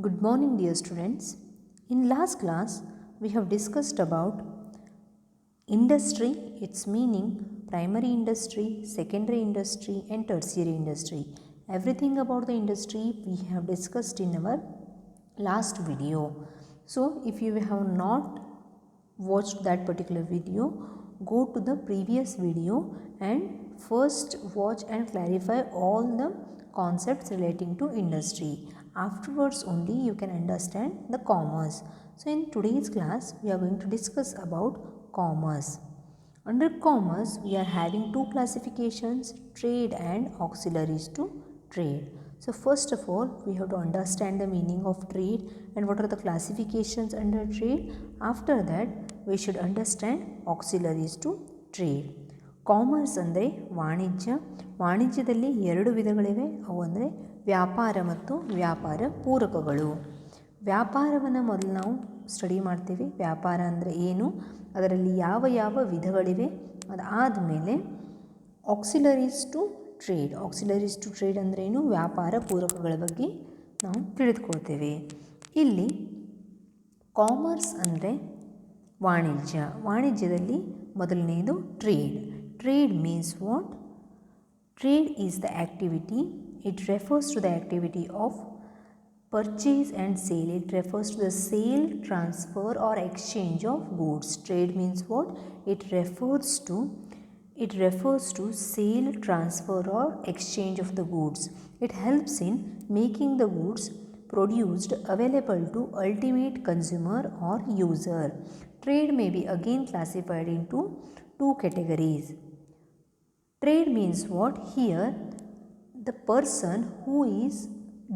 Good morning, dear students. In last class, we have discussed about industry, its meaning, primary industry, secondary industry, and tertiary industry. Everything about the industry we have discussed in our last video. So, if you have not watched that particular video, go to the previous video and first watch and clarify all the concepts relating to industry. Afterwards only you can understand the commerce. So in today's class we are going to discuss about commerce. Under commerce we are having two classifications, trade and auxiliaries to trade. So first of all we have to understand the meaning of trade and what are the classifications under trade. After that we should understand auxiliaries to trade. Commerce ಅಂದರೆ ವಾಣಿಜ್ಯದಲ್ಲಿ ಎರಡು ವಿಧಗಳಿವೆ. ಅವು ಅಂದರೆ ವ್ಯಾಪಾರ ಮತ್ತು ವ್ಯಾಪಾರ ಪೂರಕಗಳು. ವ್ಯಾಪಾರವನ್ನು ಮೊದಲು ನಾವು ಸ್ಟಡಿ ಮಾಡ್ತೀವಿ. ವ್ಯಾಪಾರ ಅಂದರೆ ಏನು, ಅದರಲ್ಲಿ ಯಾವ ಯಾವ ವಿಧಗಳಿವೆ. ಅದಾದಮೇಲೆ ಆಕ್ಸಿಲರೀಸ್ ಟು ಟ್ರೇಡ್ ಅಂದರೆ ಏನು, ವ್ಯಾಪಾರ ಪೂರಕಗಳ ಬಗ್ಗೆ ನಾವು ತಿಳಿದುಕೊಳ್ತೇವೆ. ಇಲ್ಲಿ ಕಾಮರ್ಸ್ ಅಂದರೆ ವಾಣಿಜ್ಯದಲ್ಲಿ ಮೊದಲನೆಯದು trade. Trade means what? Trade is the activity. It refers to the activity of purchase and sale. It refers to the sale, transfer or exchange of goods. Trade means what? It refers to sale, transfer or exchange of the goods. It helps in making the goods produced available to ultimate consumer or user. Trade may be again classified into two categories. Trade means what? Here the person who is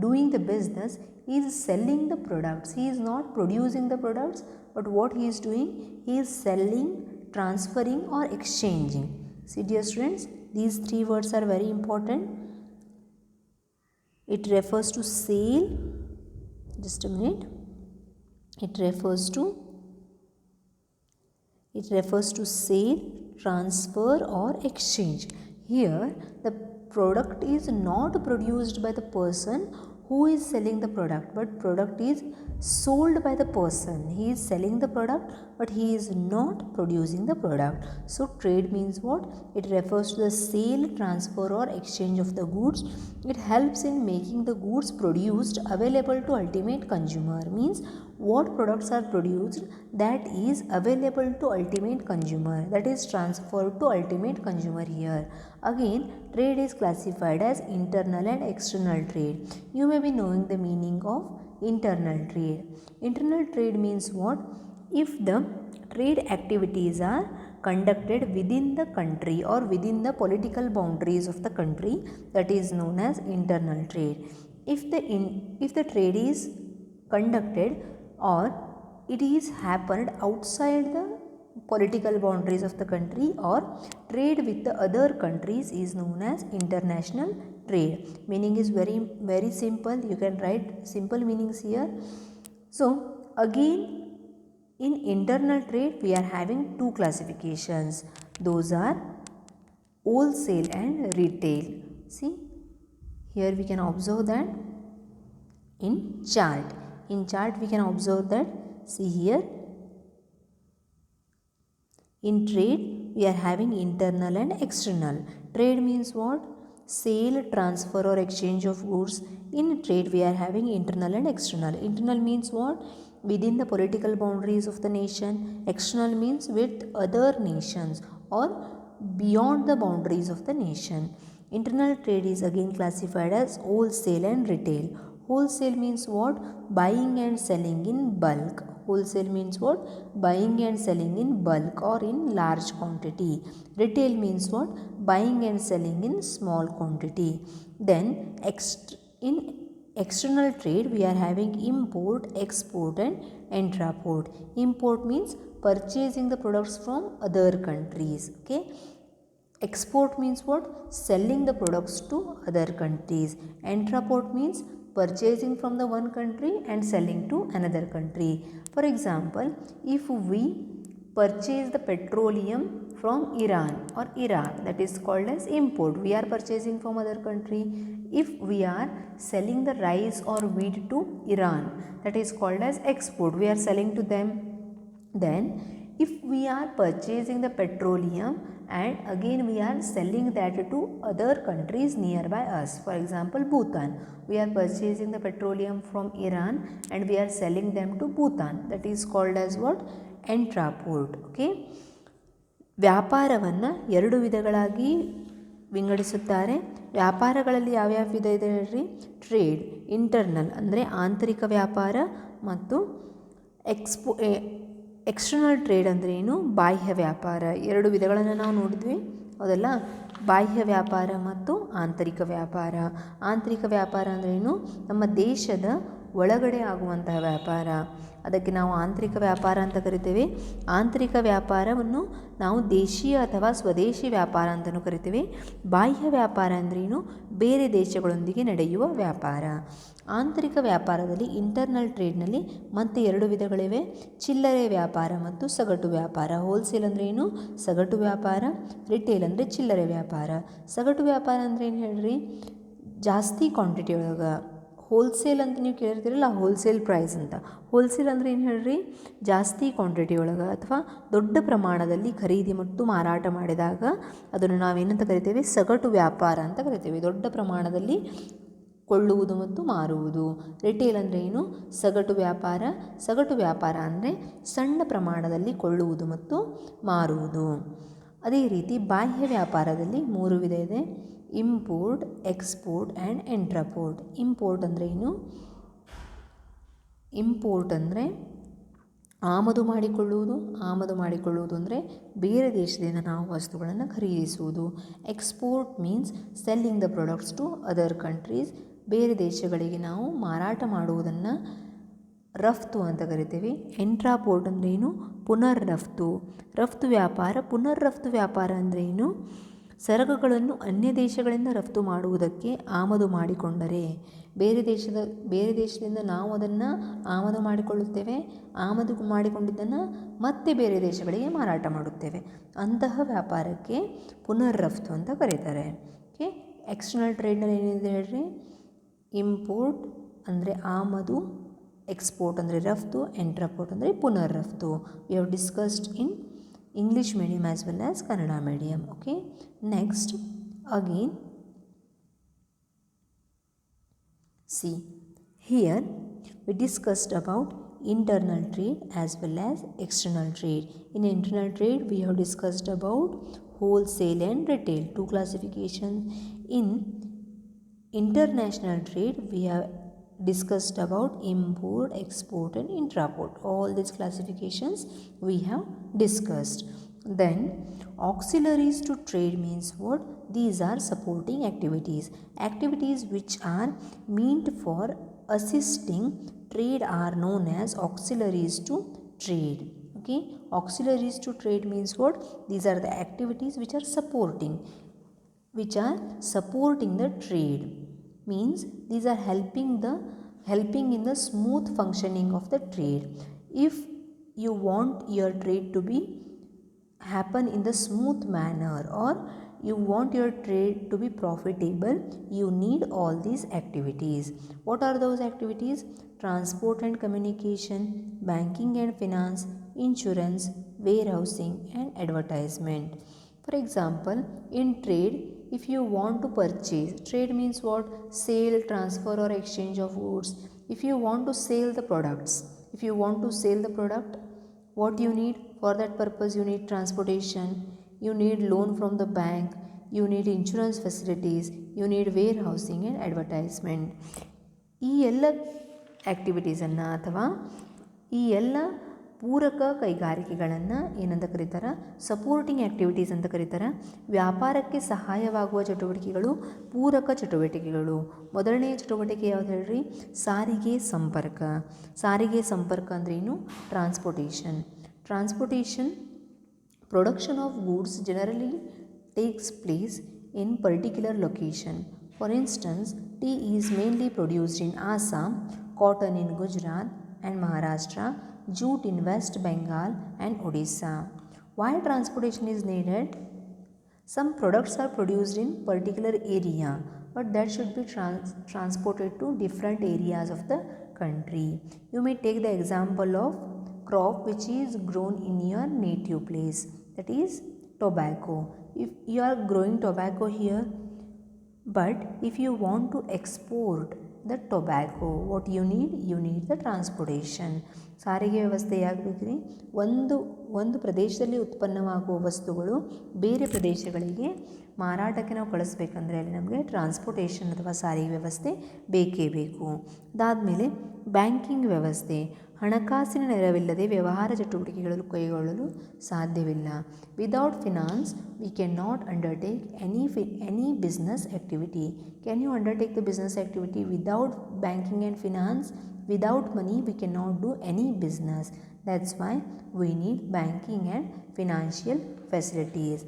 doing the business is selling the products. He is not producing the products, but what he is doing? He is selling, transferring or exchanging. See dear students, these three words are very important. It refers to sale. Just a minute. It refers to sale, transfer or exchange. Here the product is not produced by the person who is selling the product, but product is sold by the person. He is selling the product but he is not producing the product. So trade means what? It refers to the sale, transfer or exchange of the goods. It helps in making the goods produced available to ultimate consumer. Means what products are produced that is available to ultimate consumer, that is transferred to ultimate consumer. Here again trade is classified as internal and external trade. You may be knowing the meaning of internal trade. Internal trade means what? If the trade activities are conducted within the country or within the political boundaries of the country, that is known as internal trade. If the trade is conducted or it is happened outside the political boundaries of the country or trade with the other countries is known as international trade. Meaning is very simple. You can write simple meanings here. So again in internal trade we are having two classifications. Those are wholesale and retail. See here we can observe that in chart we can observe that. See here in trade we are having internal and external. Trade means what? Sale, transfer or exchange of goods. In trade we are having internal and external. Internal means what? Within the political boundaries of the nation. External means with other nations or beyond the boundaries of the nation. Internal trade is again classified as wholesale and retail. Wholesale means what? Buying and selling in bulk. Wholesale means what? Buying and selling in bulk or in large quantity. Retail means what? Buying and selling in small quantity. Then in external trade we are having import, export and intraport. Import means purchasing the products from other countries. Okay. Export means what? Selling the products to other countries. Intraport means purchasing from the one country and selling to another country. For example, if we purchase the petroleum from Iran or Iraq, that is called as import. We are purchasing from other country. If we are selling the rice or wheat to Iran, that is called as export. We are selling to them. Then if we are purchasing the petroleum and again we are selling that to other countries nearby us, for example Bhutan, we are purchasing the petroleum from Iran and we are selling them to Bhutan, that is called as what? Intraport. Okay, ವ್ಯಾಪಾರವನ್ನು ಎರಡು ವಿಧಗಳಾಗಿ ವಿಂಗಡಿಸುತ್ತಾರೆ. ವ್ಯಾಪಾರಗಳಲ್ಲಿ ಯಾವ್ಯಾವ ವಿಧ ಇದೆ ಹೇಳ್ರಿ? Trade, internal ಅಂದರೆ ಆಂತರಿಕ ವ್ಯಾಪಾರ, ಮತ್ತು ಎಕ್ಸ್ಟರ್ನಲ್ ಟ್ರೇಡ್ ಅಂದರೆ ಏನು? ಬಾಹ್ಯ ವ್ಯಾಪಾರ. ಎರಡು ವಿಧಗಳನ್ನು ನಾವು ನೋಡಿದ್ವಿ, ಹೌದಲ್ಲ? ಬಾಹ್ಯ ವ್ಯಾಪಾರ ಮತ್ತು ಆಂತರಿಕ ವ್ಯಾಪಾರ. ಆಂತರಿಕ ವ್ಯಾಪಾರ ಅಂದರೆ ಏನು? ನಮ್ಮ ದೇಶದ ಒಳಗಡೆ ಆಗುವಂತಹ ವ್ಯಾಪಾರ, ಅದಕ್ಕೆ ನಾವು ಆಂತರಿಕ ವ್ಯಾಪಾರ ಅಂತ ಕರಿತೇವೆ. ಆಂತರಿಕ ವ್ಯಾಪಾರವನ್ನು ನಾವು ದೇಶೀಯ ಅಥವಾ ಸ್ವದೇಶಿ ವ್ಯಾಪಾರ ಅಂತಲೂ ಕರಿತೇವೆ. ಬಾಹ್ಯ ವ್ಯಾಪಾರ ಅಂದ್ರೇನು? ಬೇರೆ ದೇಶಗಳೊಂದಿಗೆ ನಡೆಯುವ ವ್ಯಾಪಾರ. ಆಂತರಿಕ ವ್ಯಾಪಾರದಲ್ಲಿ, ಇಂಟರ್ನಲ್ ಟ್ರೇಡ್ನಲ್ಲಿ ಮತ್ತೆ ಎರಡು ವಿಧಗಳಿವೆ, ಚಿಲ್ಲರೆ ವ್ಯಾಪಾರ ಮತ್ತು ಸಗಟು ವ್ಯಾಪಾರ. ಹೋಲ್ಸೇಲ್ ಅಂದರೆ ಏನು? ಸಗಟು ವ್ಯಾಪಾರ. ರಿಟೇಲ್ ಅಂದರೆ ಚಿಲ್ಲರೆ ವ್ಯಾಪಾರ. ಸಗಟು ವ್ಯಾಪಾರ ಅಂದರೆ ಏನು ಹೇಳ್ರಿ? ಜಾಸ್ತಿ ಕ್ವಾಂಟಿಟಿ ಒಳಗೆ. ಹೋಲ್ಸೇಲ್ ಅಂತ ನೀವು ಕೇಳಿರ್ತೀರಲ್ಲ, ಹೋಲ್ಸೇಲ್ ಪ್ರೈಸ್ ಅಂತ. ಹೋಲ್ಸೇಲ್ ಅಂದರೆ ಏನು ಹೇಳ್ರಿ? ಜಾಸ್ತಿ ಕ್ವಾಂಟಿಟಿ ಒಳಗೆ ಅಥವಾ ದೊಡ್ಡ ಪ್ರಮಾಣದಲ್ಲಿ ಖರೀದಿ ಮತ್ತು ಮಾರಾಟ ಮಾಡಿದಾಗ ಅದನ್ನು ನಾವೇನಂತ ಕರಿತೇವೆ? ಸಗಟು ವ್ಯಾಪಾರ ಅಂತ ಕರಿತೇವೆ. ದೊಡ್ಡ ಪ್ರಮಾಣದಲ್ಲಿ ಕೊಳ್ಳುವುದು ಮತ್ತು ಮಾರುವುದು. ರಿಟೇಲ್ ಅಂದರೆ ಏನು? ಸಗಟು ವ್ಯಾಪಾರ. ಸಗಟು ವ್ಯಾಪಾರ ಅಂದರೆ ಸಣ್ಣ ಪ್ರಮಾಣದಲ್ಲಿ ಕೊಳ್ಳುವುದು ಮತ್ತು ಮಾರುವುದು. ಅದೇ ರೀತಿ ಬಾಹ್ಯ ವ್ಯಾಪಾರದಲ್ಲಿ ಮೂರು ವಿಧ ಇದೆ: ಇಂಪೋರ್ಟ್, ಎಕ್ಸ್ಪೋರ್ಟ್ ಆ್ಯಂಡ್ ಇಂಟ್ರಾಪೋರ್ಟ್. ಇಂಪೋರ್ಟ್ ಅಂದರೆ ಏನು? ಇಂಪೋರ್ಟ್ ಅಂದರೆ ಆಮದು ಮಾಡಿಕೊಳ್ಳುವುದು ಅಂದರೆ ಬೇರೆ ದೇಶದಿಂದ ನಾವು ವಸ್ತುಗಳನ್ನು ಖರೀದಿಸುವುದು. Export means selling the products to other countries. ಬೇರೆ ದೇಶಗಳಿಗೆ ನಾವು ಮಾರಾಟ ಮಾಡುವುದನ್ನು ರಫ್ತು ಅಂತ ಕರಿತೀವಿ. ಇಂಟ್ರಾಪೋರ್ಟ್ ಅಂದರೆ ಏನು? ಪುನರ್ ರಫ್ತು. ರಫ್ತು ವ್ಯಾಪಾರ. ಪುನರ್ ರಫ್ತು ವ್ಯಾಪಾರ ಅಂದರೆ ಏನು? ಸರಕುಗಳನ್ನು ಅನ್ಯ ದೇಶಗಳಿಂದ ರಫ್ತು ಮಾಡುವುದಕ್ಕೆ ಆಮದು ಮಾಡಿಕೊಂಡರೆ, ಬೇರೆ ದೇಶದಿಂದ ನಾವು ಅದನ್ನು ಆಮದು ಮಾಡಿಕೊಳ್ಳುತ್ತೇವೆ, ಆಮದು ಮಾಡಿಕೊಂಡಿದ್ದನ್ನು ಮತ್ತೆ ಬೇರೆ ದೇಶಗಳಿಗೆ ಮಾರಾಟ ಮಾಡುತ್ತೇವೆ, ಅಂತಹ ವ್ಯಾಪಾರಕ್ಕೆ ಪುನರ್ ರಫ್ತು ಅಂತ ಕರೀತಾರೆ. ಓಕೆ, ಎಕ್ಸ್ಟರ್ನಲ್ ಟ್ರೇಡ್ನಲ್ಲಿ ಏನಿದೆ ಹೇಳ್ರಿ? ಇಂಪೋರ್ಟ್ ಅಂದರೆ ಆಮದು, ಎಕ್ಸ್ಪೋರ್ಟ್ ಅಂದರೆ ರಫ್ತು, ಇಂಟ್ರಾಪೋರ್ಟ್ ಅಂದರೆ ಪುನರ್ ರಫ್ತು. We have discussed in English medium as well as Kannada medium. Okay, next again see here we discussed about internal trade as well as external trade. In internal trade we have discussed about wholesale and retail, two classifications. In international trade we have discussed about import, export and intraport. All these classifications we have discussed. Then auxiliaries to trade means what? These are supporting activities which are meant for assisting trade are known as auxiliaries to trade. Okay, auxiliaries to trade means what? These are the activities which are supporting the trade. Means these are helping in the smooth functioning of the trade. If you want your trade to be happen in the smooth manner, or you want your trade to be profitable, you need all these activities. What are those activities? Transport and communication, banking and finance, insurance, warehousing and advertisement. For example, in trade, if you want to purchase, trade means what? Sale, transfer or exchange of goods. If you want to sell the products, what you need? For that purpose you need transportation, you need loan from the bank, you need insurance facilities, you need warehousing and advertisement. ಈ ಎಲ್ಲ ಆ್ಯಕ್ಟಿವಿಟೀಸನ್ನು ಅಥವಾ ಈ ಎಲ್ಲ ಪೂರಕ ಕೈಗಾರಿಕೆಗಳನ್ನು ಏನಂತ ಕರೀತಾರೆ? Supporting activities ಅಂತ ಕರೀತಾರೆ. ವ್ಯಾಪಾರಕ್ಕೆ ಸಹಾಯವಾಗುವ ಚಟುವಟಿಕೆಗಳು ಪೂರಕ ಚಟುವಟಿಕೆಗಳು. ಮೊದಲನೆಯ ಚಟುವಟಿಕೆ ಯಾವ್ದು ಹೇಳ್ರಿ? ಸಾರಿಗೆ ಸಂಪರ್ಕ ಅಂದ್ರೇನು? Transportation production of goods generally takes place in particular location. For instance, tea is mainly produced in Assam, cotton in Gujarat and Maharashtra, jute in West Bengal and Odisha. Why transportation is needed? Some products are produced in particular area, but that should be transported to different areas of the country. You may take the example of crop which is grown in your native place, that is tobacco. If you are growing tobacco here, but if you want to export the tobacco, what you need the transportation. ಸಾರಿಗೆ ವ್ಯವಸ್ಥೆ ಯಾಕೆ ಬೇಕ್ರಿ? ಒಂದು ಪ್ರದೇಶದಲ್ಲಿ ಉತ್ಪನ್ನವಾಗುವ ವಸ್ತುಗಳು ಬೇರೆ ಪ್ರದೇಶಗಳಿಗೆ ಮಾರಾಟಕ್ಕೆ ನಾವು ಕಳಿಸ್ಬೇಕಂದ್ರೆ ಅಲ್ಲಿ ನಮಗೆ ಟ್ರಾನ್ಸ್ಪೋರ್ಟೇಷನ್ ಅಥವಾ ಸಾರಿಗೆ ವ್ಯವಸ್ಥೆ ಬೇಕೇ ಬೇಕು. ಅದಾದಮೇಲೆ ಬ್ಯಾಂಕಿಂಗ್ ವ್ಯವಸ್ಥೆ, ಹಣಕಾಸಿನ ನೆರವಿಲ್ಲದೆ ವ್ಯವಹಾರ ಚಟುವಟಿಕೆಗಳನ್ನು ಕೈಗೊಳ್ಳಲು ಸಾಧ್ಯವಿಲ್ಲ. Without finance we can not undertake any business activity. Can you undertake the business activity without banking and finance? Without money we cannot do any business. That's why we need banking and financial facilities.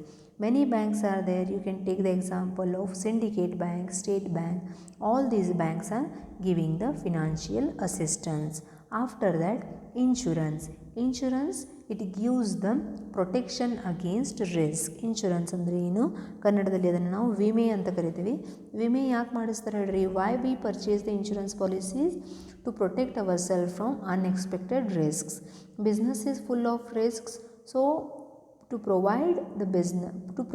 Many banks are there. You can take the example of Syndicate Bank, State Bank. All these banks are giving the financial assistance. After that, insurance. It gives them protection against risk. Insurance ಅಂದರೆ ಏನು? ಕನ್ನಡದಲ್ಲಿ ಅದನ್ನು ನಾವು ವಿಮೆ ಅಂತ ಕರಿತೀವಿ. ವಿಮೆ ಯಾಕೆ ಮಾಡಿಸ್ತಾರೆ ಹೇಳ್ರಿ? Why we purchase the insurance policies? To protect our self from unexpected risks. Business is full of risks. So to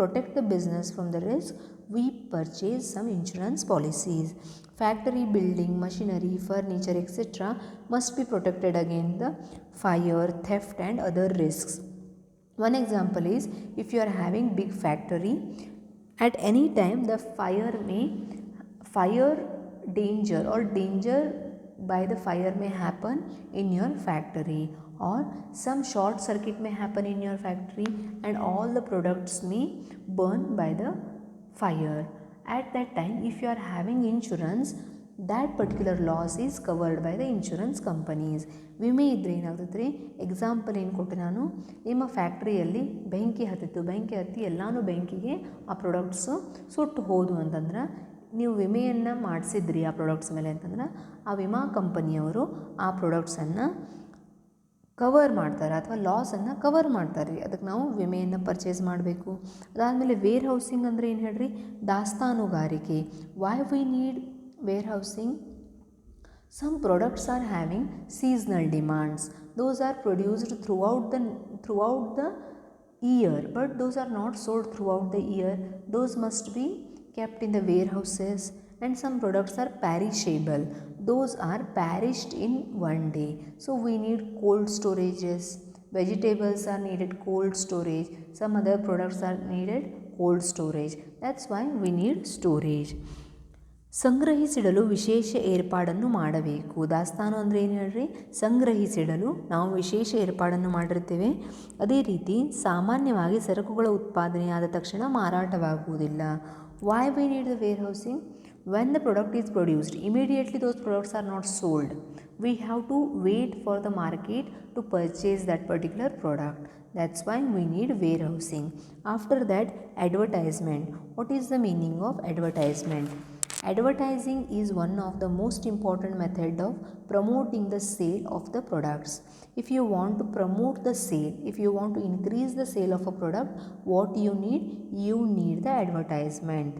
protect the business from the risk, we purchase some insurance policies. Factory building, machinery, furniture, etc. must be protected against the fire, theft and other risks. One example is, if you are having big factory, at any time the fire danger by the fire may happen in your factory, or some short circuit may happen in your factory and all the products may burn by the fire. At that time, if you are having insurance, that particular loss is covered by the insurance companies. ವಿಮೆ ಇದ್ದರೆ ಏನಾಗ್ತದೆ? Example ಏನು ಕೊಟ್ಟೆ ನಾನು, ನಿಮ್ಮ ಫ್ಯಾಕ್ಟ್ರಿಯಲ್ಲಿ ಬೆಂಕಿ ಹತ್ತಿ ಎಲ್ಲನೂ ಬೆಂಕಿಗೆ ಆ ಪ್ರಾಡಕ್ಟ್ಸು ಸುಟ್ಟು ಹೋದು ಅಂತಂದ್ರೆ ನೀವು ವಿಮೆಯನ್ನು ಮಾಡಿಸಿದ್ರಿ ಆ ಪ್ರಾಡಕ್ಟ್ಸ್ ಮೇಲೆ ಅಂತಂದ್ರೆ ಆ ವಿಮಾ ಕಂಪನಿಯವರು ಆ ಪ್ರಾಡಕ್ಟ್ಸನ್ನು ಕವರ್ ಮಾಡ್ತಾರೆ ಅಥವಾ ಲಾಸನ್ನು ಕವರ್ ಮಾಡ್ತಾರೆ ರೀ. ಅದಕ್ಕೆ ನಾವು ವಿಮೆಯನ್ನು ಪರ್ಚೇಸ್ ಮಾಡಬೇಕು. ಅದಾದಮೇಲೆ ವೇರ್ ಹೌಸಿಂಗ್ ಅಂದರೆ ಏನು ಹೇಳ್ರಿ? ದಾಸ್ತಾನುಗಾರಿಕೆ. Why we need warehousing? Some products are having seasonal demands. Those are produced throughout the year, but those are not sold throughout the year. Those must be kept in the warehouses. And some products are perishable. Those are perished in one day. So we need cold storages. Vegetables are needed cold storage. Some other products are needed cold storage. That's why we need storage. ಸಂಗ್ರಹಿಸಿಡಲು ವಿಶೇಷ ಏರ್ಪಾಡನ್ನು ಮಾಡಬೇಕು. ದಾಸ್ತಾನು ಅಂದರೆ ಏನು ಹೇಳ್ರಿ? ಸಂಗ್ರಹಿಸಿಡಲು ನಾವು ವಿಶೇಷ ಏರ್ಪಾಡನ್ನು ಮಾಡಿರ್ತೇವೆ. ಅದೇ ರೀತಿ ಸಾಮಾನ್ಯವಾಗಿ ಸರಕುಗಳ ಉತ್ಪಾದನೆ ಆದ ತಕ್ಷಣ ಮಾರಾಟವಾಗುವುದಿಲ್ಲ. Why we need the warehousing? When the product is produced, immediately those products are not sold. We have to wait for the market to purchase that particular product. That's why we need warehousing. After that, advertisement. What is the meaning of advertisement? Advertising is one of the most important method of promoting the sale of the products. If you want to promote the sale, if you want to increase the sale of a product, what you need? You need the advertisement.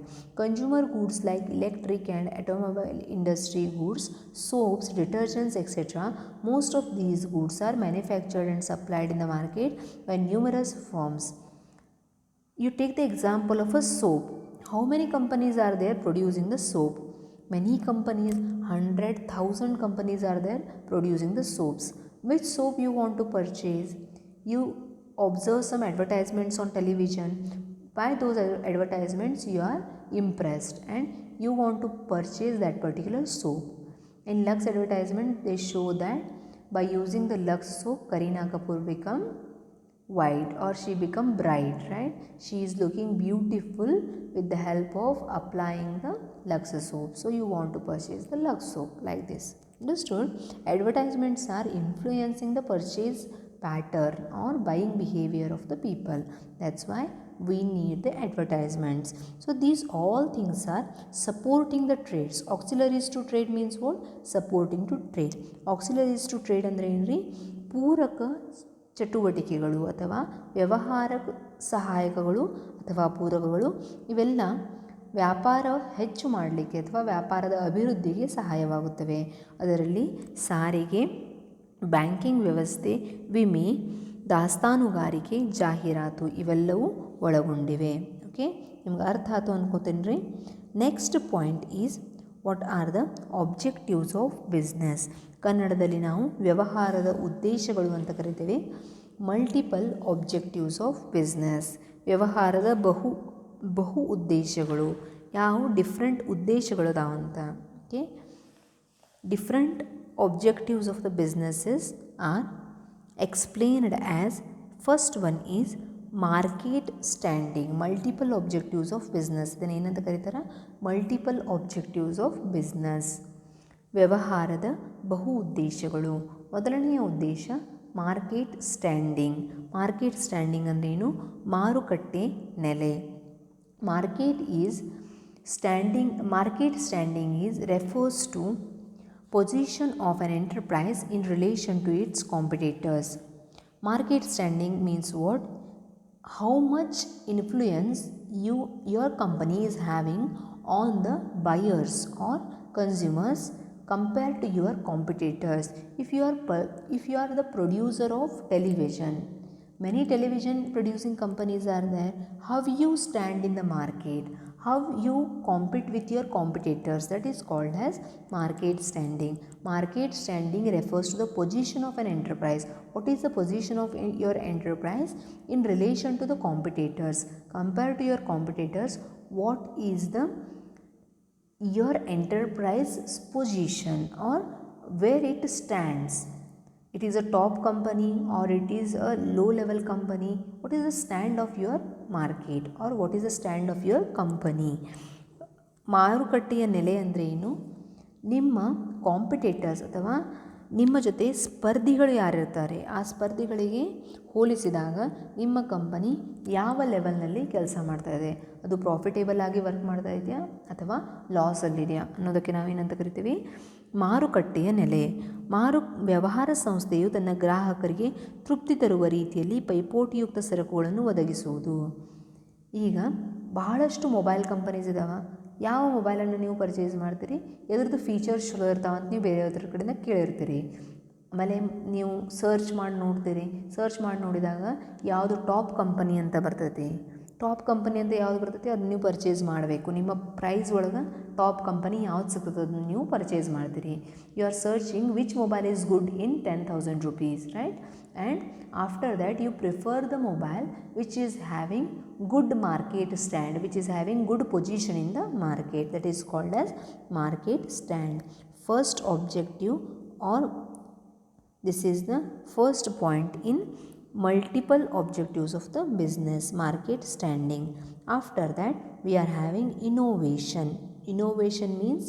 Consumer goods like electric and automobile industry goods, soaps, detergents, etc. Most of these goods are manufactured and supplied in the market by numerous firms. You take the example of a soap. How many companies are there producing the soap? Many companies, 100,000 companies are there producing the soaps. Which soap you want to purchase? You observe some advertisements on television. By those advertisements you are impressed and you want to purchase that particular soap. In Lux advertisement they show that by using the Lux soap, Kareena Kapoor become white or she become bright, right? She is looking beautiful with the help of applying the Lux soap. So you want to purchase the Lux soap like this. Understood? Advertisements are influencing the purchase pattern or buying behavior of the people. That's why we need the advertisements. So these all things are supporting the trades. Auxiliaries to trade means what? Supporting to trade. Auxiliaries to trade andre enri? ಪೂರಕ ಚಟುವಟಿಕೆಗಳು ಅಥವಾ ವ್ಯವಹಾರ ಸಹಾಯಕಗಳು ಅಥವಾ ಪೂರಕಗಳು ಇವೆಲ್ಲ ವ್ಯಾಪಾರ ಹೆಚ್ಚು ಮಾಡಲಿಕ್ಕೆ ಅಥವಾ ವ್ಯಾಪಾರದ ಅಭಿವೃದ್ಧಿಗೆ ಸಹಾಯವಾಗುತ್ತವೆ. ಅದರಲ್ಲಿ ಸಾರಿಗೆ, ಬ್ಯಾಂಕಿಂಗ್ ವ್ಯವಸ್ಥೆ, ವಿಮೆ, ದಾಸ್ತಾನುಗಾರಿಕೆ, ಜಾಹೀರಾತು ಇವೆಲ್ಲವೂ ಒಳಗೊಂಡಿವೆ. ಓಕೆ, ನಿಮ್ಗೆ ಅರ್ಥ ಆಯಿತು ಅನ್ಕೋತೀನಿ ರೀ. Next point is what are the objectives of business. ಕನ್ನಡದಲ್ಲಿ ನಾವು ವ್ಯವಹಾರದ ಉದ್ದೇಶಗಳು ಅಂತ ಕರಿತೇವೆ. ಮಲ್ಟಿಪಲ್ ಆಬ್ಜೆಕ್ಟಿವ್ಸ್ ಆಫ್ ಬಿಸ್ನೆಸ್, ವ್ಯವಹಾರದ ಬಹು ಉದ್ದೇಶಗಳು. ಯಾವ ಡಿಫ್ರೆಂಟ್ ಉದ್ದೇಶಗಳು ಅದಾವಂತ. Okay, different objectives of the businesses are explained as first one is market standing. Multiple objectives of business ಇದನ್ನು ಏನಂತ ಕರೀತಾರೆ? ಮಲ್ಟಿಪಲ್ ಆಬ್ಜೆಕ್ಟಿವ್ಸ್ ಆಫ್ ಬಿಸ್ನೆಸ್, ವ್ಯವಹಾರದ ಬಹು ಉದ್ದೇಶಗಳು. ಮೊದಲನೆಯ ಉದ್ದೇಶ ಮಾರ್ಕೆಟ್ ಸ್ಟ್ಯಾಂಡಿಂಗ್. ಮಾರ್ಕೆಟ್ ಸ್ಟ್ಯಾಂಡಿಂಗ್ ಅಂದ್ರೇನು? ಮಾರುಕಟ್ಟೆ ನೆಲೆ. Market standing is refers to position of an enterprise in relation to its competitors. Market standing means what? How much influence your company is having on the buyers or consumers compared to your competitors. If you are the producer of television, many television producing companies are there. How you stand in the market, how you compete with your competitors, that is called as market standing. Market standing refers to the position of an enterprise. What is the position of your enterprise in relation to the competitors? Compared to your competitors, what is your enterprise's position or where it stands? It is a top company or it is a low level company? What is the stand of your market or what is the stand of your company? ಮಾರುಕಟ್ಟೆಯ ನೆಲೆ ಅಂದರೆ ಏನು? ನಿಮ್ಮ competitors ಅಥವಾ ನಿಮ್ಮ ಜೊತೆ ಸ್ಪರ್ಧಿಗಳು ಯಾರಿರ್ತಾರೆ ಆ ಸ್ಪರ್ಧಿಗಳಿಗೆ ಹೋಲಿಸಿದಾಗ ನಿಮ್ಮ ಕಂಪನಿ ಯಾವ ಲೆವೆಲ್ನಲ್ಲಿ ಕೆಲಸ ಮಾಡ್ತಾಯಿದೆ, ಅದು ಪ್ರಾಫಿಟೇಬಲ್ ಆಗಿ ವರ್ಕ್ ಮಾಡ್ತಾ ಇದೆಯಾ ಅಥವಾ ಲಾಸಲ್ಲಿದೆಯಾ ಅನ್ನೋದಕ್ಕೆ ನಾವೇನಂತ ಕರಿತೀವಿ? ಮಾರುಕಟ್ಟೆಯ ನೆಲೆ. ವ್ಯವಹಾರ ಸಂಸ್ಥೆಯು ತನ್ನ ಗ್ರಾಹಕರಿಗೆ ತೃಪ್ತಿ ತರುವ ರೀತಿಯಲ್ಲಿ ಪೈಪೋಟಿಯುಕ್ತ ಸರಕುಗಳನ್ನು ಒದಗಿಸುವುದು. ಈಗ ಬಹಳಷ್ಟು ಮೊಬೈಲ್ ಕಂಪನೀಸ್ ಇದ್ದಾವೆ. ಯಾವ ಮೊಬೈಲನ್ನು ನೀವು ಪರ್ಚೇಸ್ ಮಾಡ್ತೀರಿ, ಎದ್ರದ್ದು ಫೀಚರ್ಸ್ ಚಲೋ ಇರ್ತಾವಂತ ನೀವು ಬೇರೆಯವ್ರ ಕಡೆಯಿಂದ ಕೇಳಿರ್ತೀರಿ. ಆಮೇಲೆ ನೀವು ಸರ್ಚ್ ಮಾಡಿ ನೋಡ್ತೀರಿ. ಸರ್ಚ್ ಮಾಡಿ ನೋಡಿದಾಗ ಯಾವುದು ಟಾಪ್ ಕಂಪನಿ ಅಂತ ಬರ್ತೈತಿ. ಟಾಪ್ ಕಂಪನಿ ಅಂತ ಯಾವ್ದು ಬರ್ತೈತಿ ಅದನ್ನ ನೀವು ಪರ್ಚೇಸ್ ಮಾಡಬೇಕು. ನಿಮ್ಮ ಪ್ರೈಸ್ ಒಳಗೆ ಟಾಪ್ ಕಂಪನಿ ಯಾವ್ದು ಸಿಗ್ತದೆ ಅದನ್ನು ನೀವು ಪರ್ಚೇಸ್ ಮಾಡ್ತೀರಿ. You are searching which mobile is good in 10,000 rupees, right? And after that you prefer the mobile which is having good market stand, which is having good position in the market, that is called as market stand. First objective, or this is the first point in multiple objectives of the business, market standing. After that we are having innovation. Innovation means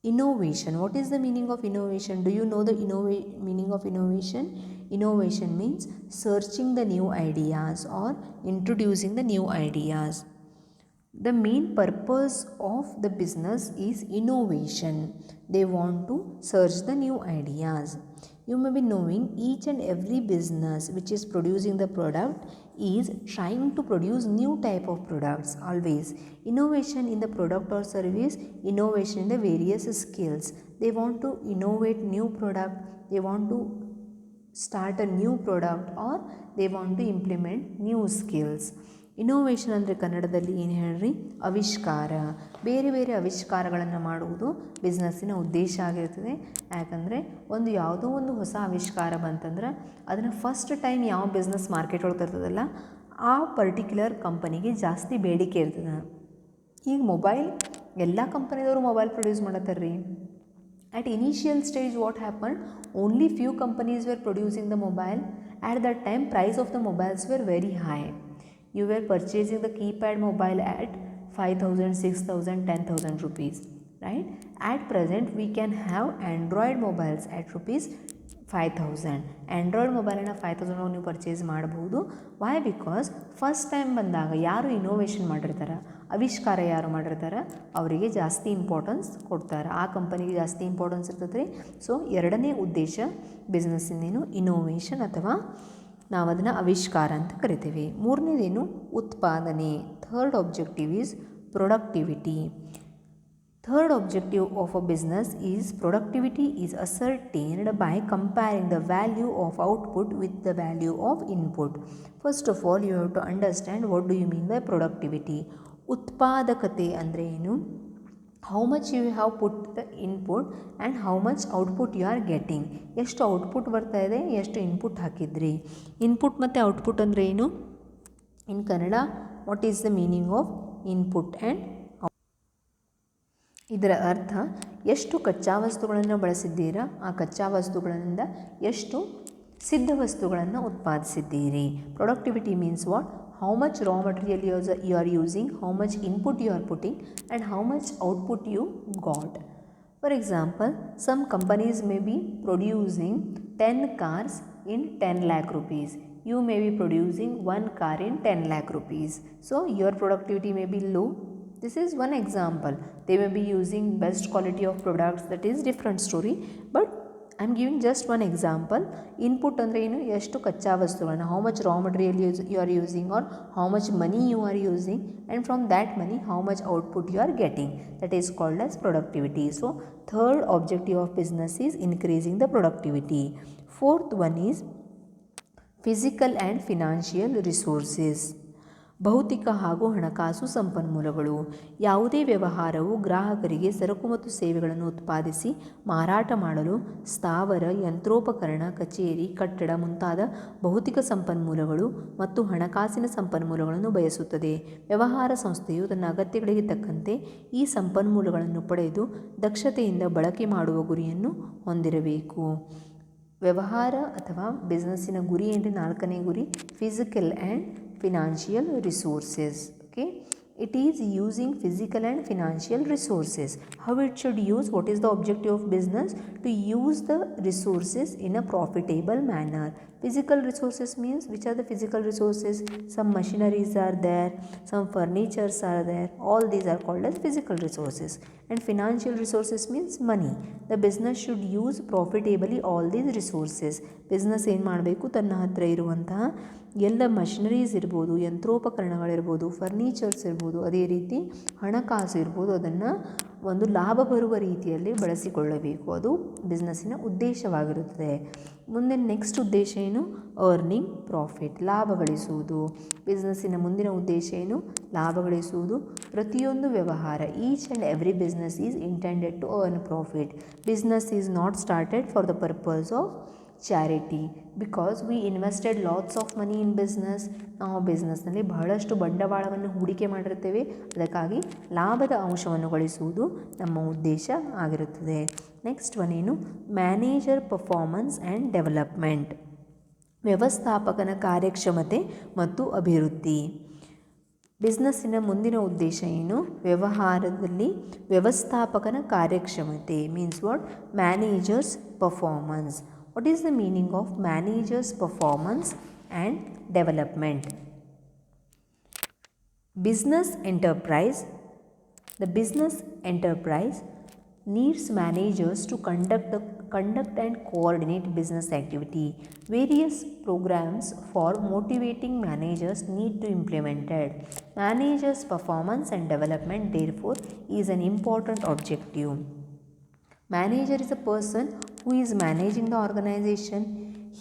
innovation. What is the meaning of innovation? Do you know the meaning of innovation? Innovation means searching the new ideas or introducing the new ideas. The main purpose of the business is innovation. They want to search the new ideas. You may be knowing each and every business which is producing the product is trying to produce new type of products always. Innovation in the product or service, innovation in the various skills. They want to innovate new product, they want to start a new product or they want to implement new skills. Innovation ಅಂದರೆ ಕನ್ನಡದಲ್ಲಿ ಏನು ಹೇಳ್ರಿ? ಆವಿಷ್ಕಾರ. ಬೇರೆ ಬೇರೆ ಆವಿಷ್ಕಾರಗಳನ್ನು ಮಾಡುವುದು ಬಿಸ್ನೆಸ್ಸಿನ ಉದ್ದೇಶ ಆಗಿರ್ತದೆ. ಯಾಕಂದರೆ ಯಾವುದೋ ಒಂದು ಹೊಸ ಆವಿಷ್ಕಾರ ಬಂತಂದ್ರೆ ಅದನ್ನು ಫಸ್ಟ್ ಟೈಮ್ ಯಾವ ಬಿಸ್ನೆಸ್ ಮಾರ್ಕೆಟ್ ಒಳಗೆ ತರ್ತದಲ್ಲ ಆ ಪರ್ಟಿಕ್ಯುಲರ್ ಕಂಪನಿಗೆ ಜಾಸ್ತಿ ಬೇಡಿಕೆ ಇರ್ತದೆ. ಈಗ ಮೊಬೈಲ್ ಎಲ್ಲ ಕಂಪನಿದವರು ಮೊಬೈಲ್ ಪ್ರೊಡ್ಯೂಸ್ ಮಾಡತ್ತಾರ ರೀ. At initial stage what happened? Only few companies were producing the mobile. At that time price of the mobiles were very high. You were purchasing the keypad mobile at 5,000, 6,000, 10,000 rupees, right? At present we can have Android mobiles at rupees 5,000. Android mobile 5,000 ನೀವು purchase ಮಾಡಬಹುದು. Y? Because first time ಬಂದಾಗ ಯಾರು innovation ಮಾಡಿರ್ತಾರೆ ಆವಿಷ್ಕಾರ ಯಾರು ಮಾಡಿರ್ತಾರೆ ಅವರಿಗೆ ಜಾಸ್ತಿ ಇಂಪಾರ್ಟೆನ್ಸ್ ಕೊಡ್ತಾರೆ, ಆ ಕಂಪನಿಗೆ ಜಾಸ್ತಿ ಇಂಪಾರ್ಟೆನ್ಸ್ ಇರ್ತದೆ ರೀ. ಸೊ ಎರಡನೇ ಉದ್ದೇಶ ಬಿಸ್ನೆಸ್ಸಿಂದೇನು ಇನೋವೇಷನ್ ಅಥವಾ ನಾವು ಅದನ್ನು ಆವಿಷ್ಕಾರ ಅಂತ ಕರಿತೀವಿ. ಮೂರನೇದೇನು ಉತ್ಪಾದನೆ. Third objective is productivity. Third objective of a business is productivity is ascertained by comparing the value of output with the value of input. First of all, you have to understand what do you mean by productivity. ಉತ್ಪಾದಕತೆ ಅಂದರೆ ಏನು? How much you have put the input and how much output you are getting. ಎಷ್ಟು output ಬರ್ತಾ ಇದೆ, ಎಷ್ಟು input ಹಾಕಿದ್ರಿ. Input ಮತ್ತು output ಅಂದರೆ ಏನು? In Kannada what is the meaning of input and ಇದರ ಅರ್ಥ ಎಷ್ಟು ಕಚ್ಚಾ ವಸ್ತುಗಳನ್ನು ಬಳಸಿದ್ದೀರಾ, ಆ ಕಚ್ಚಾ ವಸ್ತುಗಳಿಂದ ಎಷ್ಟು ಸಿದ್ಧ ವಸ್ತುಗಳನ್ನು ಉತ್ಪಾದಿಸಿದ್ದೀರಿ. Productivity means what? How much raw material you are using, how much input you are putting and how much output you got. For example, some companies may be producing 10 cars in 10 lakh rupees. You may be producing 1 car in 10 lakh rupees. So your productivity may be low. This is one example. They may be using best quality of products, that is different story, but I am giving just one example. Input andre enu, ಎಷ್ಟು ಕಚ್ಚಾ ವಸ್ತುಗಳನ್ನು, how much raw material you are using or how much money you are using, and from that money how much output you are getting, that is called as productivity. So third objective of business is increasing the productivity. Fourth one is physical and financial resources. ಭೌತಿಕ ಹಾಗೂ ಹಣಕಾಸು ಸಂಪನ್ಮೂಲಗಳು. ಯಾವುದೇ ವ್ಯವಹಾರವು ಗ್ರಾಹಕರಿಗೆ ಸರಕು ಮತ್ತು ಸೇವೆಗಳನ್ನು ಉತ್ಪಾದಿಸಿ ಮಾರಾಟ ಮಾಡಲು ಸ್ಥಾವರ, ಯಂತ್ರೋಪಕರಣ, ಕಚೇರಿ, ಕಟ್ಟಡ ಮುಂತಾದ ಭೌತಿಕ ಸಂಪನ್ಮೂಲಗಳು ಮತ್ತು ಹಣಕಾಸಿನ ಸಂಪನ್ಮೂಲಗಳನ್ನು ಬಯಸುತ್ತದೆ. ವ್ಯವಹಾರ ಸಂಸ್ಥೆಯು ತನ್ನ ಅಗತ್ಯಗಳಿಗೆ ತಕ್ಕಂತೆ ಈ ಸಂಪನ್ಮೂಲಗಳನ್ನು ಪಡೆದು ದಕ್ಷತೆಯಿಂದ ಬಳಕೆ ಮಾಡುವ ಗುರಿಯನ್ನು ಹೊಂದಿರಬೇಕು. ವ್ಯವಹಾರ ಅಥವಾ ಬಿಸ್ನೆಸ್ಸಿನ ಗುರಿ ಏನ್ರಿ? ನಾಲ್ಕನೇ ಗುರಿ physical and financial resources. Okay, it is using physical and financial resources. How it should use? What is the objective of business? To use the resources in a profitable manner. Physical resources means, which are the physical resources? Some machineries are there, some furnitures are there, all these are called as physical resources. And financial resources means money. The business should use profitably all these resources. Business ಏನು ಮಾಡಬೇಕು? ತನ್ನ ಹತ್ರ ಇರುವಂತಹ ಎಲ್ಲ machineries ಇರ್ಬೋದು, ಯಂತ್ರೋಪಕರಣಗಳಿರ್ಬೋದು, furnitures ಇರ್ಬೋದು, ಅದೇ ರೀತಿ ಹಣಕಾಸು ಇರ್ಬೋದು, ಅದನ್ನು ಒಂದು ಲಾಭ ಬರುವ ರೀತಿಯಲ್ಲಿ ಬಳಸಿಕೊಳ್ಳಬೇಕು. ಅದು ಬಿಸ್ನೆಸ್ಸಿನ ಉದ್ದೇಶವಾಗಿರುತ್ತದೆ. ಮುಂದೆ ನೆಕ್ಸ್ಟ್ ಉದ್ದೇಶ ಏನು? ಅರ್ನಿಂಗ್ ಪ್ರಾಫಿಟ್, ಲಾಭ ಗಳಿಸುವುದು. ಬಿಸ್ನೆಸ್ಸಿನ ಮುಂದಿನ ಉದ್ದೇಶ ಏನು? ಲಾಭ ಗಳಿಸುವುದು. ಪ್ರತಿಯೊಂದು ವ್ಯವಹಾರ, each and every business is intended to earn profit. Business is not started for the purpose of charity, because we invested lots of money in business. ನಾವು ಬಿಸ್ನೆಸ್ನಲ್ಲಿ ಬಹಳಷ್ಟು ಬಂಡವಾಳವನ್ನು ಹೂಡಿಕೆ ಮಾಡಿರ್ತೇವೆ, ಅದಕ್ಕಾಗಿ ಲಾಭದ ಅಂಶವನ್ನು ಗಳಿಸುವುದು ನಮ್ಮ ಉದ್ದೇಶ ಆಗಿರುತ್ತದೆ. ನೆಕ್ಸ್ಟ್ ಒನ್ ಏನು? Manager performance and development. ವ್ಯವಸ್ಥಾಪಕನ ಕಾರ್ಯಕ್ಷಮತೆ ಮತ್ತು ಅಭಿವೃದ್ಧಿ. ಬಿಸ್ನೆಸ್ಸಿನ ಮುಂದಿನ ಉದ್ದೇಶ ಏನು? ವ್ಯವಹಾರದಲ್ಲಿ ವ್ಯವಸ್ಥಾಪಕನ ಕಾರ್ಯಕ್ಷಮತೆ means what? Managers performance. What is the meaning of manager's performance and development? Business enterprise. The business enterprise needs managers to conduct and coordinate business activity. Various programs for motivating managers need to be implemented. Managers' performance and development, therefore, is an important objective. Manager is a person who is managing the organization.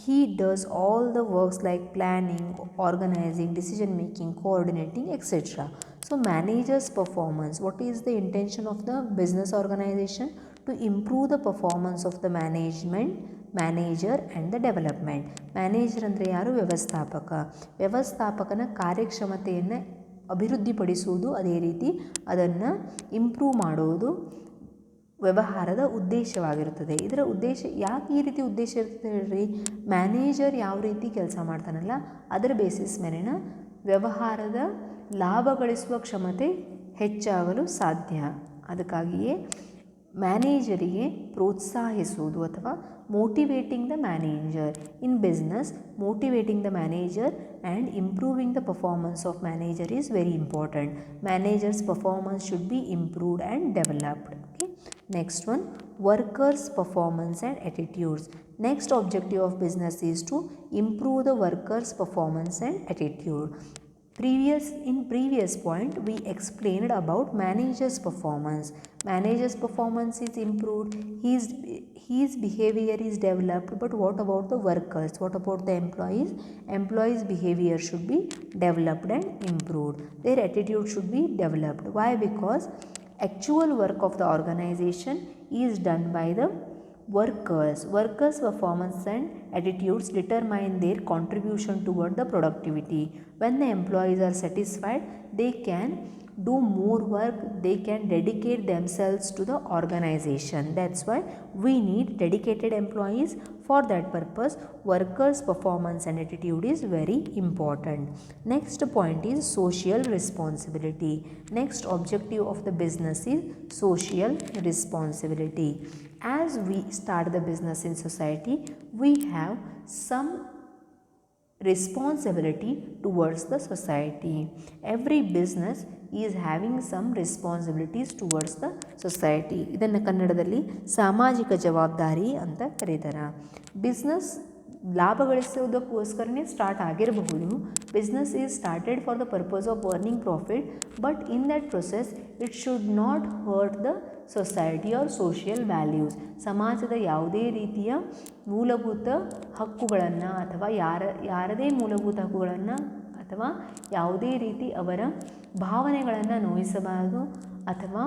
He does all the works like planning, organizing, decision making, coordinating, etc. So manager's performance, what is the intention of the business organization? To improve the performance of the management, manager and the development. Manager ಅಂದರೆ ಯಾರು? ವ್ಯವಸ್ಥಾಪಕ. ವ್ಯವಸ್ಥಾಪಕನ ಕಾರ್ಯಕ್ಷಮತೆಯನ್ನು ಅಭಿವೃದ್ಧಿಪಡಿಸುವುದು, ಅದೇ ರೀತಿ ಅದನ್ನು improve ಮಾಡುವುದು ವ್ಯವಹಾರದ ಉದ್ದೇಶವಾಗಿರುತ್ತದೆ. ಇದರ ಉದ್ದೇಶ ಯಾಕೆ ಈ ರೀತಿ ಉದ್ದೇಶ ಇರ್ತದೆ ಹೇಳ್ರಿ? ಮ್ಯಾನೇಜರ್ ಯಾವ ರೀತಿ ಕೆಲಸ ಮಾಡ್ತಾನಲ್ಲ ಅದರ ಬೇಸಿಸ್ ಮೇಲಿನ ವ್ಯವಹಾರದ ಲಾಭ ಗಳಿಸುವ ಕ್ಷಮತೆ ಹೆಚ್ಚಾಗಲು ಸಾಧ್ಯ. ಅದಕ್ಕಾಗಿಯೇ ಮ್ಯಾನೇಜರಿಗೆ ಪ್ರೋತ್ಸಾಹಿಸುವುದು ಅಥವಾ motivating the manager. In business, motivating the manager and improving the performance of manager is very important. Managers performance should be improved and developed. Okay, next one, workers performance and attitudes. Next objective of business is to improve the workers' performance and attitude. In previous point we explained about manager's performance. Manager's performance is improved, his behavior is developed, but what about the workers? What about the employees? Employees' behavior should be developed and improved. Their attitude should be developed. Why? Because actual work of the organization is done by the workers. Workers' performance and attitudes determine their contribution toward the productivity. When the employees are satisfied, they can do more work, they can dedicate themselves to the organization. That's why we need dedicated employees. For that purpose, workers' performance and attitude is very important. Next point is social responsibility. Next objective of the business is social responsibility. As we start the business in society, we have some responsibility towards the society. Every business is having some responsibilities towards the society. ಇದನ್ನು ಕನ್ನಡದಲ್ಲಿ ಸಾಮಾಜಿಕ ಜವಾಬ್ದಾರಿ ಅಂತ ಕರೀತಾರೆ. Business ಲಾಭ ಗಳಿಸೋದಕ್ಕೋಸ್ಕರನೇ start ಆಗಿರಬಹುದು. Business is started for the purpose of earning profit, but in that process it should not hurt the society R social values. ಸಮಾಜದ ಯಾವುದೇ ರೀತಿಯ ಮೂಲಭೂತ ಹಕ್ಕುಗಳನ್ನು ಅಥವಾ ಯಾರದೇ ಮೂಲಭೂತ ಹಕ್ಕುಗಳನ್ನು ಅಥವಾ ಯಾವುದೇ ರೀತಿ ಅವರ ಭಾವನೆಗಳನ್ನು ನೋಯಿಸಬಾರದು, ಅಥವಾ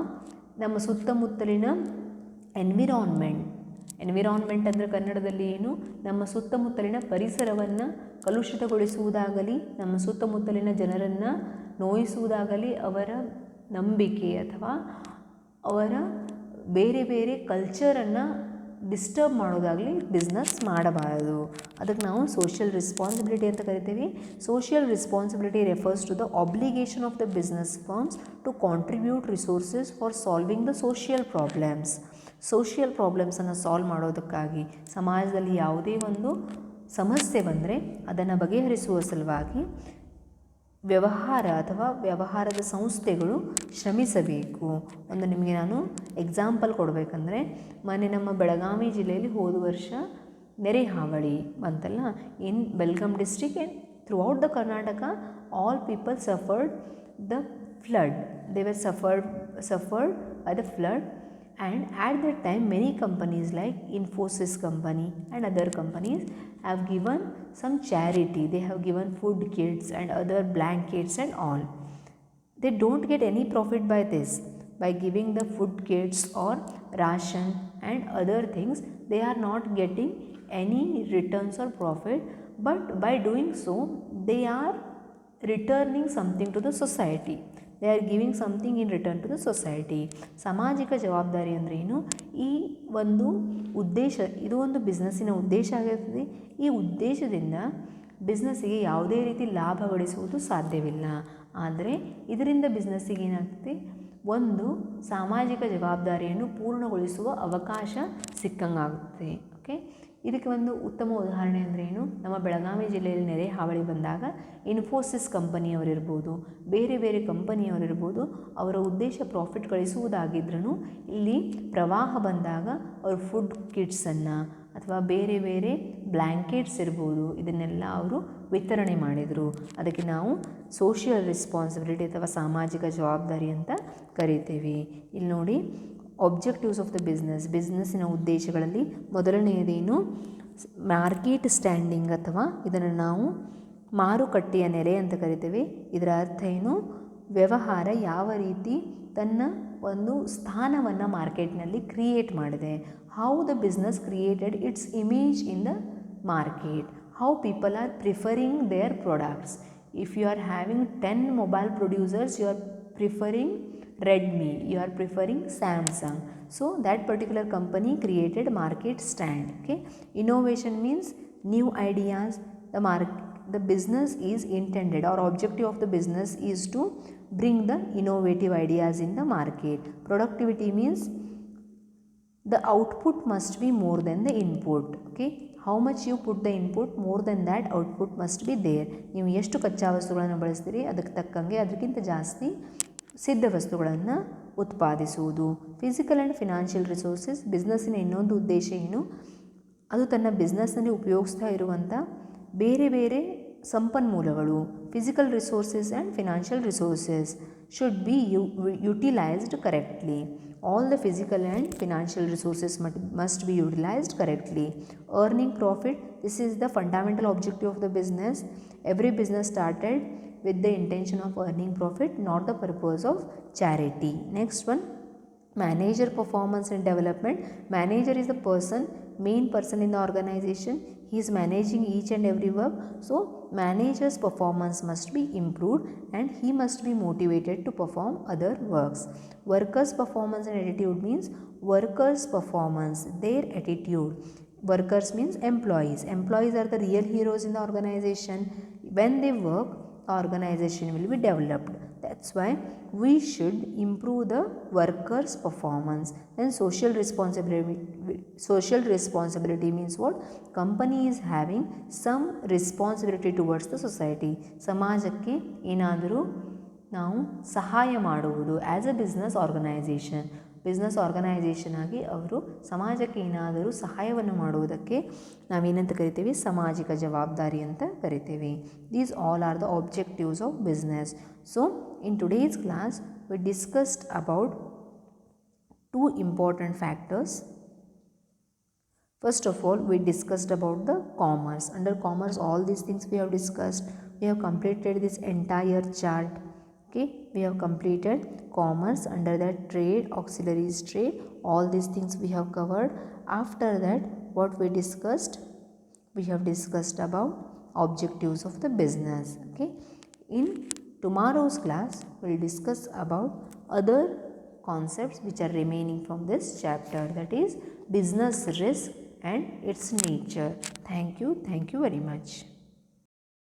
ನಮ್ಮ ಸುತ್ತಮುತ್ತಲಿನ ಎನ್ವಿರಾನ್ಮೆಂಟ್ ಅಂದರೆ ಕನ್ನಡದಲ್ಲಿ ಏನು, ನಮ್ಮ ಸುತ್ತಮುತ್ತಲಿನ ಪರಿಸರವನ್ನು ಕಲುಷಿತಗೊಳಿಸುವುದಾಗಲಿ, ನಮ್ಮ ಸುತ್ತಮುತ್ತಲಿನ ಜನರನ್ನು ನೋಯಿಸುವುದಾಗಲಿ, ಅವರ ನಂಬಿಕೆ ಅಥವಾ ಅವರ ಬೇರೆ ಬೇರೆ ಕಲ್ಚರನ್ನು ಡಿಸ್ಟರ್ಬ್ ಮಾಡೋದಾಗಲಿ ಬಿಸ್ನೆಸ್ ಮಾಡಬಾರದು. ಅದಕ್ಕೆ ನಾವು ಸೋಷಿಯಲ್ ರೆಸ್ಪಾನ್ಸಿಬಿಲಿಟಿ ಅಂತ ಕರಿತೀವಿ. Social responsibility refers to the obligation of the business firms to contribute resources for solving the social problems. Social ಪ್ರಾಬ್ಲಮ್ಸನ್ನು ಸಾಲ್ವ್ ಮಾಡೋದಕ್ಕಾಗಿ ಸಮಾಜದಲ್ಲಿ ಯಾವುದೇ ಒಂದು ಸಮಸ್ಯೆ ಬಂದರೆ ಅದನ್ನು ಬಗೆಹರಿಸುವ ಸಲುವಾಗಿ ವ್ಯವಹಾರದ ಸಂಸ್ಥೆಗಳು ಶ್ರಮಿಸಬೇಕು. ಒಂದು ನಿಮಗೆ ನಾನು ಎಕ್ಸಾಂಪಲ್ ಕೊಡಬೇಕಂದ್ರೆ, ಮೊನ್ನೆ ನಮ್ಮ ಬೆಳಗಾವಿ ಜಿಲ್ಲೆಯಲ್ಲಿ ಹೋದ ವರ್ಷ ನೆರೆ ಹಾವಳಿ ಬಂತಲ್ಲ. In Belgaum district and throughout the Karnataka all people suffered the flood. They were suffered by the flood. And at that time many companies like Infosys company and other companies have given some charity. They have given food kits and other blankets and all. They don't get any profit by this. By giving the food kits or ration and other things, they are not getting any returns or profit, but by doing so they are returning something to the society. They are giving something in return to the society. ಸಾಮಾಜಿಕ ಜವಾಬ್ದಾರಿ ಅಂದರೆ ಏನು? ಈ ಒಂದು ಉದ್ದೇಶ, ಇದು ಒಂದು ಬಿಸ್ನೆಸ್ಸಿನ ಉದ್ದೇಶ ಆಗಿರ್ತದೆ. ಈ ಉದ್ದೇಶದಿಂದ ಬಿಸ್ನೆಸ್ಸಿಗೆ ಯಾವುದೇ ರೀತಿ ಲಾಭ ಗಳಿಸುವುದು ಸಾಧ್ಯವಿಲ್ಲ. ಆದರೆ ಇದರಿಂದ ಬಿಸ್ನೆಸ್ಸಿಗೆ ಏನಾಗ್ತದೆ, ಒಂದು ಸಾಮಾಜಿಕ ಜವಾಬ್ದಾರಿಯನ್ನು ಪೂರ್ಣಗೊಳಿಸುವ ಅವಕಾಶ ಸಿಕ್ಕಂಗಾಗುತ್ತೆ. ಓಕೆ, ಇದಕ್ಕೆ ಒಂದು ಉತ್ತಮ ಉದಾಹರಣೆ ಅಂದರೆ ಏನು? ನಮ್ಮ ಬೆಳಗಾವಿ ಜಿಲ್ಲೆಯಲ್ಲಿ ನೆರೆ ಹಾವಳಿ ಬಂದಾಗ ಇನ್ಫೋಸಿಸ್ ಕಂಪನಿಯವರಿರ್ಬೋದು, ಬೇರೆ ಬೇರೆ ಕಂಪನಿಯವರಿರ್ಬೋದು, ಅವರ ಉದ್ದೇಶ ಪ್ರಾಫಿಟ್ ಗಳಿಸುವುದಾಗಿದ್ರೂ ಇಲ್ಲಿ ಪ್ರವಾಹ ಬಂದಾಗ ಅವರು ಫುಡ್ ಕಿಟ್ಸನ್ನು ಅಥವಾ ಬೇರೆ ಬೇರೆ ಬ್ಲ್ಯಾಂಕೆಟ್ಸ್ ಇರ್ಬೋದು, ಇದನ್ನೆಲ್ಲ ಅವರು ವಿತರಣೆ ಮಾಡಿದರು. ಅದಕ್ಕೆ ನಾವು ಸೋಷಿಯಲ್ ರೆಸ್ಪಾನ್ಸಿಬಿಲಿಟಿ ಅಥವಾ ಸಾಮಾಜಿಕ ಜವಾಬ್ದಾರಿ ಅಂತ ಕರಿತೀವಿ. ಇಲ್ಲಿ ನೋಡಿ, ಆಬ್ಜೆಕ್ಟಿವ್ಸ್ ಆಫ್ ದ ಬಿಸ್ನೆಸ್ಸಿನ ಉದ್ದೇಶಗಳಲ್ಲಿ ಮೊದಲನೆಯದೇನು? ಮಾರ್ಕೆಟ್ ಸ್ಟ್ಯಾಂಡಿಂಗ್, ಅಥವಾ ಇದನ್ನು ನಾವು ಮಾರುಕಟ್ಟೆಯ ನೆಲೆ ಅಂತ ಕರಿತೀವಿ. ಇದರ ಅರ್ಥ ಏನು? ವ್ಯವಹಾರ ಯಾವ ರೀತಿ ತನ್ನ ಒಂದು ಸ್ಥಾನವನ್ನು ಮಾರ್ಕೆಟ್ನಲ್ಲಿ ಕ್ರಿಯೇಟ್ ಮಾಡಿದೆ. How the business created its image in the market. How people are preferring their products. If you are having 10 mobile producers, you are preferring Redmi, you are preferring Samsung. So that particular company created market stand. Okay, innovation means new ideas. The business is intended, or objective of the business is to bring the innovative ideas in the market. Productivity means the output must be more than the input. Okay, how much you put the input, more than that output must be there. ನೀವು ಎಷ್ಟು ಕಚ್ಚಾ ವಸ್ತುಗಳನ್ನು ಬಳಸ್ತೀರಿ ಅದಕ್ಕೆ ತಕ್ಕಂಗೆ ಅದಕ್ಕಿಂತ ಜಾಸ್ತಿ ಸಿದ್ಧ ವಸ್ತುಗಳನ್ನು ಉತ್ಪಾದಿಸುವುದು. ಫಿಸಿಕಲ್ ಆ್ಯಂಡ್ ಫಿನಾನ್ಷಿಯಲ್ ರಿಸೋರ್ಸಸ್, ಬಿಸ್ನೆಸ್ಸಿನ ಇನ್ನೊಂದು ಉದ್ದೇಶ ಏನು, ಅದು ತನ್ನ ಬಿಸ್ನೆಸ್ನಲ್ಲಿ ಉಪಯೋಗಿಸ್ತಾ ಇರುವಂಥ ಬೇರೆ ಬೇರೆ ಸಂಪನ್ಮೂಲಗಳು, physical resources and financial resources should be utilized correctly. All the physical and financial resources must be utilized correctly. Earning profit, this is the fundamental objective of the business. Every business started with the intention of earning profit, not the purpose of charity. Next one, manager performance and development. Manager is the main person in the organization. He is managing each and every work. So manager's performance must be improved and he must be motivated to perform other works. Workers' performance and attitude means workers' performance, their attitude. Workers means employees. Employees are the real heroes in the organization. When they work, the organization will be developed. That's why we should improve the workers' performance. Then social responsibility means what? Company is having some responsibility towards the society. ಸಮಾಜಕ್ಕೆ ಏನಾದರೂ ನಾವು ಸಹಾಯ ಮಾಡುವುದು. As a business organization ಆಗಿ ಅವರು ಸಮಾಜಕ್ಕೆ ಏನಾದರೂ ಸಹಾಯವನ್ನು ಮಾಡುವುದಕ್ಕೆ ನಾವೇನಂತ ಕರಿತೀವಿ, ಸಾಮಾಜಿಕ ಜವಾಬ್ದಾರಿ ಅಂತ ಕರಿತೀವಿ. These all are the objectives of business. So in today's class we discussed about 2 important factors. First of all, we discussed about the commerce. Under commerce, all these things we have discussed. We have completed this entire chart. Okay, we have completed commerce. Under that, trade, auxiliaries trade, all these things we have covered. After that, what we discussed? We have discussed about objectives of the business. Okay, in tomorrow's class, we will discuss about other concepts which are remaining from this chapter, that is business risk and its nature. Thank you very much.